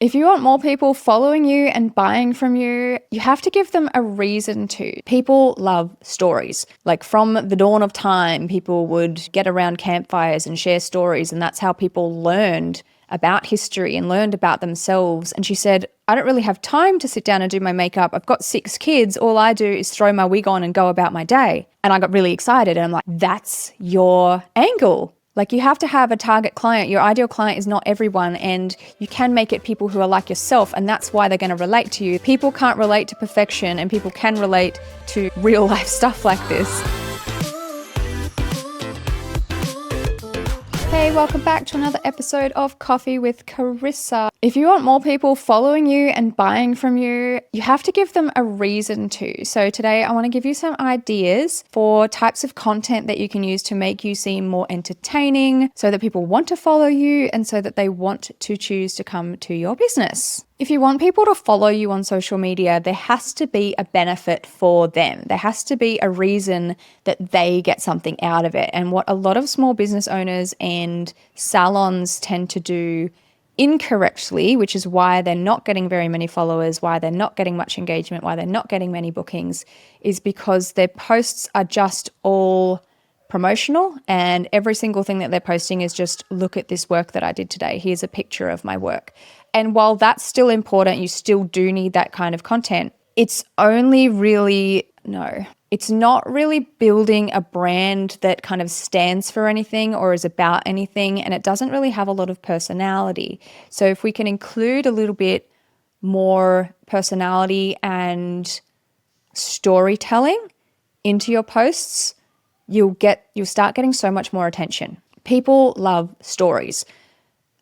If you want more people following you and buying from you, you have to give them a reason to. People love stories. Like from the dawn of time, people would get around campfires and share stories, and that's how people learned about history and learned about themselves. And she said, I don't really have time to sit down and do my makeup. I've got 6 kids. All I do is throw my wig on and go about my day. And I got really excited and I'm like, that's your angle. Like you have to have a target client. Your ideal client is not everyone, and you can make it people who are like yourself, and that's why they're going to relate to you. People can't relate to perfection, and people can relate to real life stuff like this. Hey, welcome back to another episode of Coffee with Carissa. If you want more people following you and buying from you, you have to give them a reason to. So today I want to give you some ideas for types of content that you can use to make you seem more entertaining so that people want to follow you and so that they want to choose to come to your business. If you want people to follow you on social media, there has to be a benefit for them. There has to be a reason that they get something out of it. And what a lot of small business owners and salons tend to do incorrectly, which is why they're not getting very many followers, why they're not getting much engagement, why they're not getting many bookings, is because their posts are just all promotional, and every single thing that they're posting is just, look at this work that I did today. Here's a picture of my work. And while that's still important, you still do need that kind of content. It's only really, it's not really building a brand that kind of stands for anything or is about anything, and it doesn't really have a lot of personality. So if we can include a little bit more personality and storytelling into your posts, you'll start getting so much more attention. People love stories.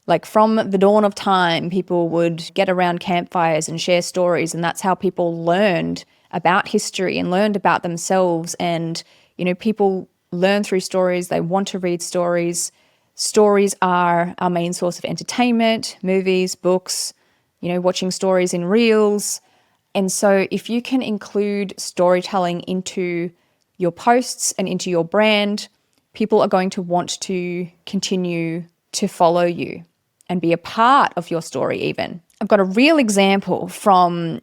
Like from the dawn of time, people would get around campfires and share stories, and that's how people learned about history and learned about themselves. And, people learn through stories. They want to read stories. Stories are our main source of entertainment, movies, books, watching stories in reels. And so if you can include storytelling into your posts and into your brand, people are going to want to continue to follow you and be a part of your story even. I've got a real example from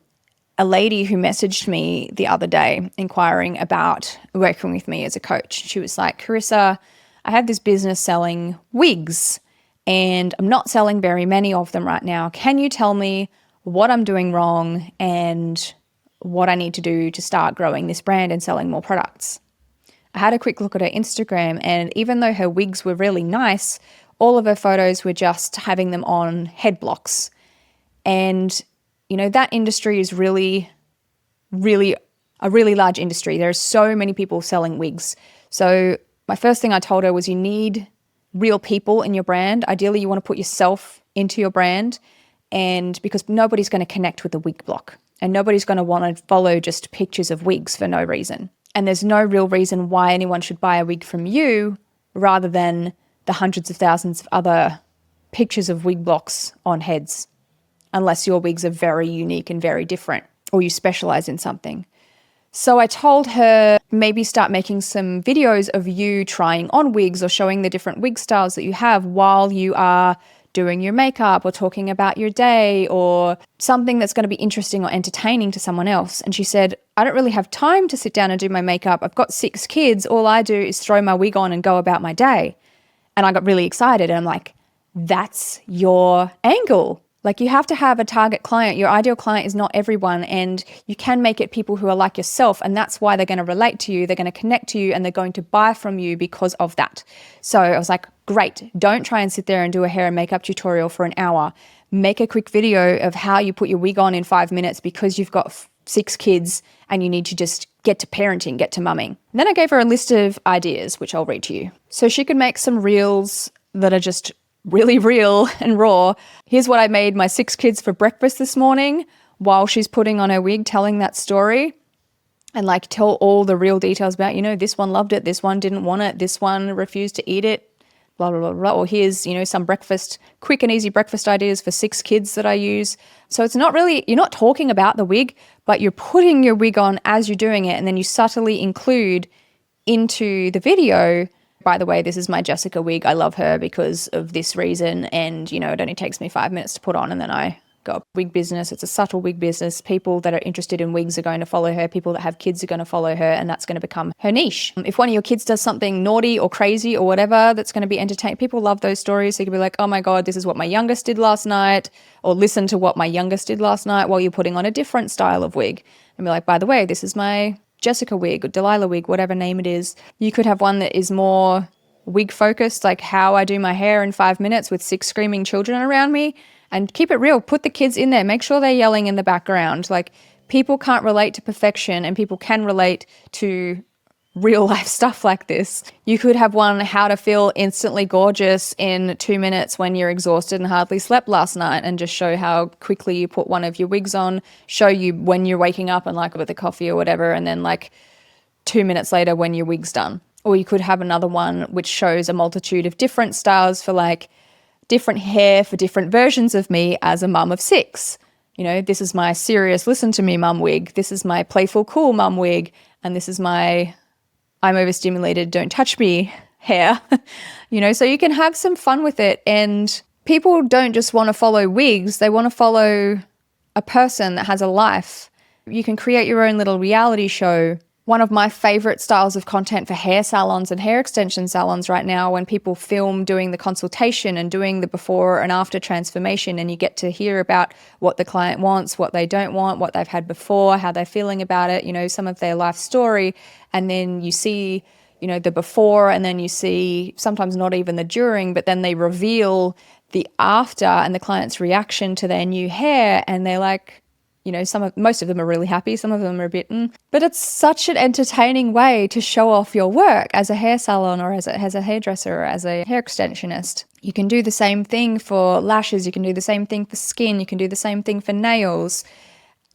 a lady who messaged me the other day inquiring about working with me as a coach. She was like, Carissa, I have this business selling wigs and I'm not selling very many of them right now. Can you tell me what I'm doing wrong and what I need to do to start growing this brand and selling more products? I had a quick look at her Instagram, and even though her wigs were really nice, all of her photos were just having them on head blocks. And, that industry is really, really a really large industry. There are so many people selling wigs. So my first thing I told her was you need real people in your brand. Ideally, you want to put yourself into your brand, and because nobody's going to connect with a wig block and nobody's going to want to follow just pictures of wigs for no reason. And there's no real reason why anyone should buy a wig from you rather than the hundreds of thousands of other pictures of wig blocks on heads, unless your wigs are very unique and very different or you specialize in something. So I told her maybe start making some videos of you trying on wigs or showing the different wig styles that you have while you are doing your makeup or talking about your day or something that's going to be interesting or entertaining to someone else. And she said, I don't really have time to sit down and do my makeup. I've got 6 kids. All I do is throw my wig on and go about my day. And I got really excited and I'm like, that's your angle. Like you have to have a target client. Your ideal client is not everyone, and you can make it people who are like yourself, and that's why they're going to relate to you, they're going to connect to you, and they're going to buy from you because of that. So I was like, great, don't try and sit there and do a hair and makeup tutorial for an hour. Make a quick video of how you put your wig on in 5 minutes because you've got 6 kids and you need to just get to parenting, get to mumming. And then I gave her a list of ideas, which I'll read to you. So she could make some reels that are just really real and raw. Here's what I made my 6 kids for breakfast this morning while she's putting on her wig, telling that story, and like tell all the real details about, this one loved it, this one didn't want it, this one refused to eat it, blah, blah, blah, blah. Or here's, some quick and easy breakfast ideas for 6 kids that I use. So it's not really, you're not talking about the wig, but you're putting your wig on as you're doing it, and then you subtly include into the video, by the way, this is my Jessica wig. I love her because of this reason. And, it only takes me 5 minutes to put on and then I got a wig business. It's a subtle wig business. People that are interested in wigs are going to follow her. People that have kids are going to follow her, and that's going to become her niche. If one of your kids does something naughty or crazy or whatever, that's going to be entertaining. People love those stories. So you can be like, oh my God, this is what my youngest did last night, or listen to what my youngest did last night while you're putting on a different style of wig. And be like, by the way, this is my Jessica wig or Delilah wig, whatever name it is. You could have one that is more wig focused, like how I do my hair in 5 minutes with 6 screaming children around me. And keep it real. Put the kids in there. Make sure they're yelling in the background. Like, people can't relate to perfection, and people can relate to real life stuff like this. You could have one, how to feel instantly gorgeous in 2 minutes when you're exhausted and hardly slept last night, and just show how quickly you put one of your wigs on, show you when you're waking up and like with a coffee or whatever, and then like 2 minutes later when your wig's done. Or you could have another one which shows a multitude of different styles for like different hair for different versions of me as a mum of 6. You know, this is my serious listen to me mum wig. This is my playful cool mum wig. And this is my I'm overstimulated, don't touch me hair. You know, so you can have some fun with it. And people don't just want to follow wigs. They want to follow a person that has a life. You can create your own little reality show. One of my favorite styles of content for hair salons and hair extension salons right now, when people film doing the consultation and doing the before and after transformation, and you get to hear about what the client wants, what they don't want, what they've had before, how they're feeling about it, you know, some of their life story. And then you see, you know, the before, and then you see sometimes not even the during, but then they reveal the after and the client's reaction to their new hair. And they're like, you know, most of them are really happy, some of them are a bit, but it's such an entertaining way to show off your work as a hair salon or as a hairdresser or as a hair extensionist. You can do the same thing for lashes, you can do the same thing for skin, you can do the same thing for nails.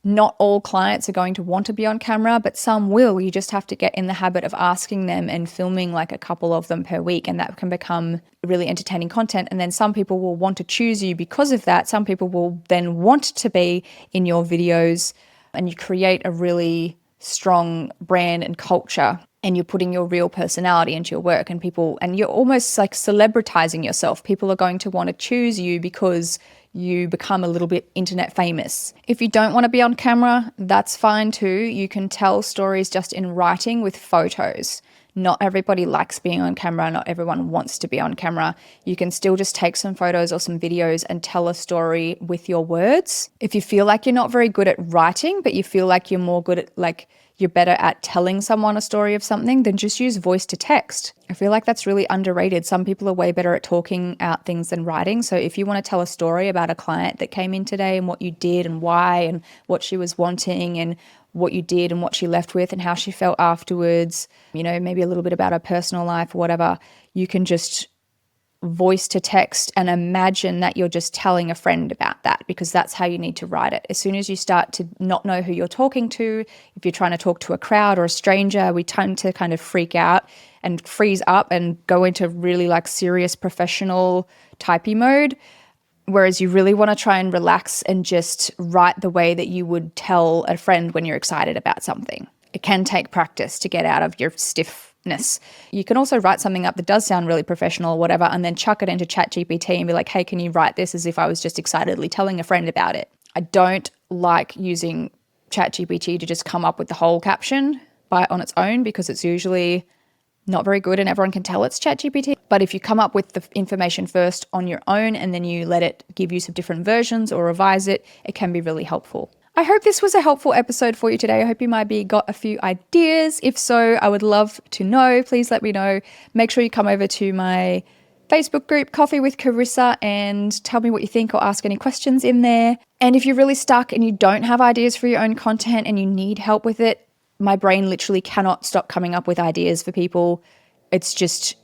Not all clients are going to want to be on camera, but some will. You just have to get in the habit of asking them and filming like a couple of them per week, and that can become really entertaining content. And then some people will want to choose you because of that. Some people will then want to be in your videos, and you create a really strong brand and culture, and you're putting your real personality into your work, and you're almost like celebritizing yourself. People are going to want to choose you because you become a little bit internet famous. If you don't want to be on camera, that's fine too. You can tell stories just in writing with photos. Not everybody likes being on camera. Not everyone wants to be on camera. You can still just take some photos or some videos and tell a story with your words. If you feel like you're not very good at writing, but you feel like you're more good at you're better at telling someone a story of something, then just use voice to text. I feel like that's really underrated. Some people are way better at talking out things than writing. So if you want to tell a story about a client that came in today and what you did and why and what she was wanting and what you did and what she left with and how she felt afterwards, you know, maybe a little bit about her personal life or whatever, you can just voice to text and imagine that you're just telling a friend about that, because that's how you need to write it. As soon as you start to not know who you're talking to, if you're trying to talk to a crowd or a stranger, we tend to kind of freak out and freeze up and go into really like serious professional typey mode. Whereas you really want to try and relax and just write the way that you would tell a friend when you're excited about something. It can take practice to get out of your stiffness. You can also write something up that does sound really professional or whatever, and then chuck it into ChatGPT and be like, hey, can you write this as if I was just excitedly telling a friend about it? I don't like using ChatGPT to just come up with the whole caption on its own, because it's usually not very good and everyone can tell it's ChatGPT. But if you come up with the information first on your own and then you let it give you some different versions or revise it, it can be really helpful. I hope this was a helpful episode for you today. I hope you maybe got a few ideas. If so, I would love to know. Please let me know. Make sure you come over to my Facebook group, Coffee with Carissa, and tell me what you think or ask any questions in there. And if you're really stuck and you don't have ideas for your own content and you need help with it, my brain literally cannot stop coming up with ideas for people. It's just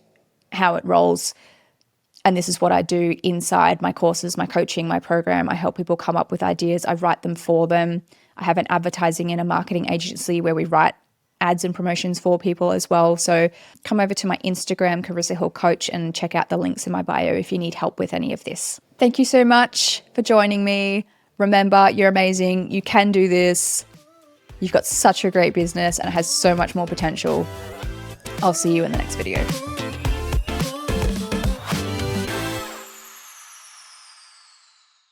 how it rolls. And this is what I do inside my courses, my coaching, my program. I help people come up with ideas. I write them for them. I have an advertising and a marketing agency where we write ads and promotions for people as well. So come over to my Instagram, Carissa Hill Coach, and check out the links in my bio if you need help with any of this. Thank you so much for joining me. Remember, you're amazing. You can do this. You've got such a great business and it has so much more potential. I'll see you in the next video.